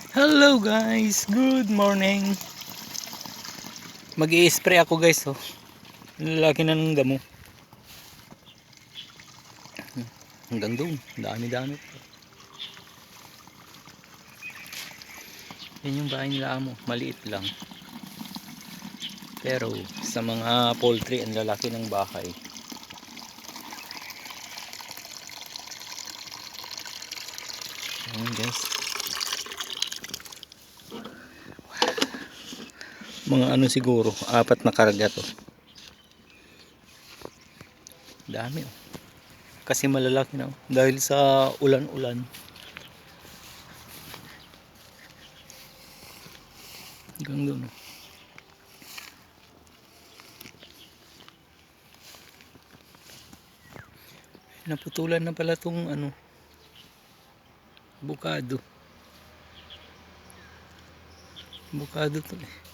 Hello guys, good morning. Mag-i-spray ako guys, oh. Lalaki na ng damo. Hanggang doon, dami-dami. Yan yung bahay nila amo, maliit lang. Pero sa mga poultry, ang lalaki ng bahay. Ayan guys. Mga ano siguro, 4 na karga to. Dami oh. Kasi malalaki na oh. Dahil sa ulan-ulan. Hanggang doon oh. Naputulan na pala tong ano, bukado to eh.